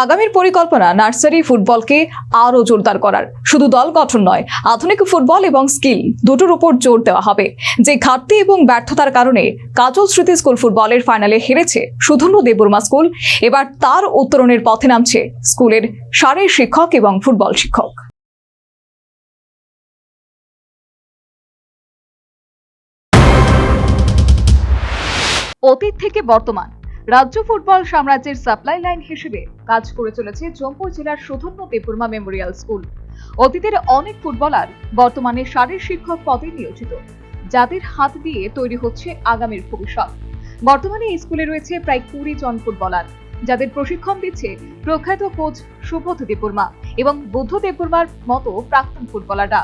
আগামীর পরিকল্পনা নার্সারি ফুটবলকে আরও জোরদার করার। শুধু দল গঠন নয়, আধুনিক ফুটবল এবং স্কিল দুটোর উপর জোর দেওয়া হবে। যে ঘাটতি এবং ব্যর্থতার কারণে কাজল স্মৃতি স্কুল ফুটবলের ফাইনালে হেরেছে সুধন্য দেববর্মা স্কুল, এবার তার উত্তরণের পথে নামছে স্কুলের শারীরিক শিক্ষক এবং ফুটবল শিক্ষক। অতীত থেকে বর্তমান রাজ্য ফুটবল সাম্রাজ্যের সাপ্লাই লাইন হিসেবে কাজ করে চলেছে জম্মু জেলার সুধন্য দেববর্মা মেমোরিয়াল স্কুল। অতীতের অনেক ফুটবলার বর্তমানে শারীরিক শিক্ষক পদে নিয়োজিত, যাদের হাত দিয়ে তৈরি হচ্ছে আগামীর ভবিষ্যৎ। বর্তমানে এই স্কুলে রয়েছে প্রায় 20 জন ফুটবলার, যাদের প্রশিক্ষণ দিচ্ছে প্রখ্যাত কোচ সুব্রত দেববর্মা এবং বুদ্ধ দেববর্মার মতো প্রাক্তন ফুটবলাররা।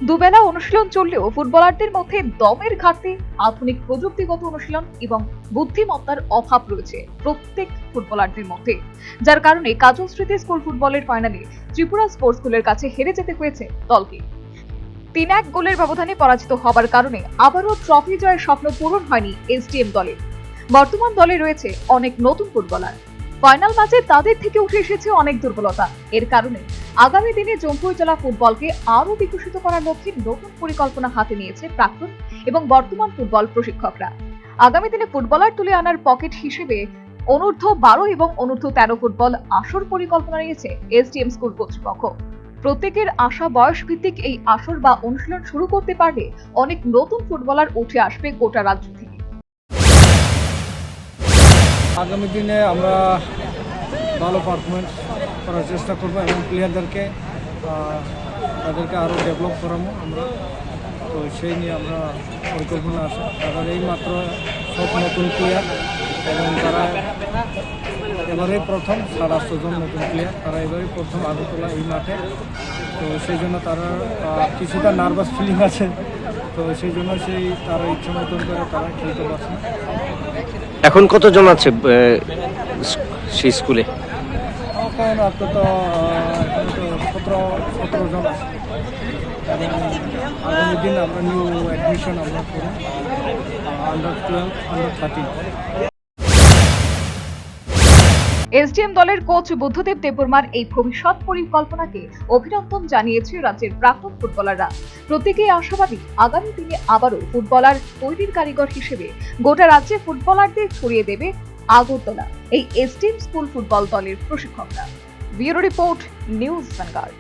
দুবেলা অনুশীলন চললেও ফুটবলারদের মধ্যে দমের ঘাটতি, আধুনিক প্রযুক্তিগত অনুশীলন এবং বুদ্ধিমত্তার অভাব রয়েছে প্রত্যেক ফুটবলারদের মধ্যে, যার কারণে কাজল স্মৃতি স্কুল ফুটবলের ফাইনালে ত্রিপুরা স্পোর্টস স্কুলের কাছে হেরে যেতে হয়েছে দলকে। 3-1 গোলের ব্যবধানে পরাজিত হবার কারণে আবারও ট্রফি জয়ের স্বপ্ন পূরণ হয়নি এসডিএম দলের। বর্তমান দলে রয়েছে অনেক নতুন ফুটবলার, ফাইনাল ম্যাচে তাদের থেকে উঠে এসেছে অনেক দুর্বলতা। এর কারণে আগামী দিনে জম্মু জেলা ফুটবলকে আরও বিকশিত করার লক্ষ্যে নতুন পরিকল্পনা হাতে নিয়েছে প্রাক্তন এবং বর্তমান ফুটবল প্রশিক্ষকরা। আগামী দিনে ফুটবলার তুলে আনার পকেট হিসেবে অনূর্ধ্ব-12 এবং অনূর্ধ্ব-13 ফুটবল আসর পরিকল্পনা নিয়েছে এসডিএম স্কুল কর্তৃপক্ষ। প্রত্যেকের আশা বয়স ভিত্তিক এই আসর বা অনুশীলন শুরু করতে পারলে অনেক নতুন ফুটবলার উঠে আসবে গোটা রাজ্য থেকে। আগামী দিনে আমরা ভালো পারফরমেন্স করার চেষ্টা করবো এবং প্লেয়ারদেরকে তাদেরকে আরও ডেভেলপ করাবো আমরা। তো সেই নিয়ে আমরা পরিকল্পনা আছে। তাদের এই মাত্র সব নতুন প্লেয়ার এবং তারা এবারেই প্রথম 700 জন নতুন প্লেয়ার, তারা এবারেই প্রথম আগরতলা এই মাঠে। তো সেই জন্য তারা কিছুটা নার্ভাস ফিলিং আছে। তো সেই জন্য তারা ইচ্ছা মতন করে তারা খেলতে পারছে না। এখন কতজন আছে সেই স্কুলে? এখন আপাতত 17 জন আছে এবং আগামী দিন আমরা নিউ অ্যাডমিশন আমরা করি আন্ডার 12, আন্ডার 13। এসডিএম দলের কোচ বুদ্ধদেব দেববর্মার এই ভবিষ্যৎ পরিকল্পনাকে অভিনন্দন জানিয়েছে রাজ্যের প্রাক্তন ফুটবলাররা। প্রত্যেকেই আশাবাদী আগামী দিনে আবারও ফুটবলার তৈরির কারিগর হিসেবে গোটা রাজ্যে ফুটবলারদের ছড়িয়ে দেবে আগরতলা এই এসডিএম স্কুল ফুটবল দলের প্রশিক্ষকরা। Bureau report, news vanguard.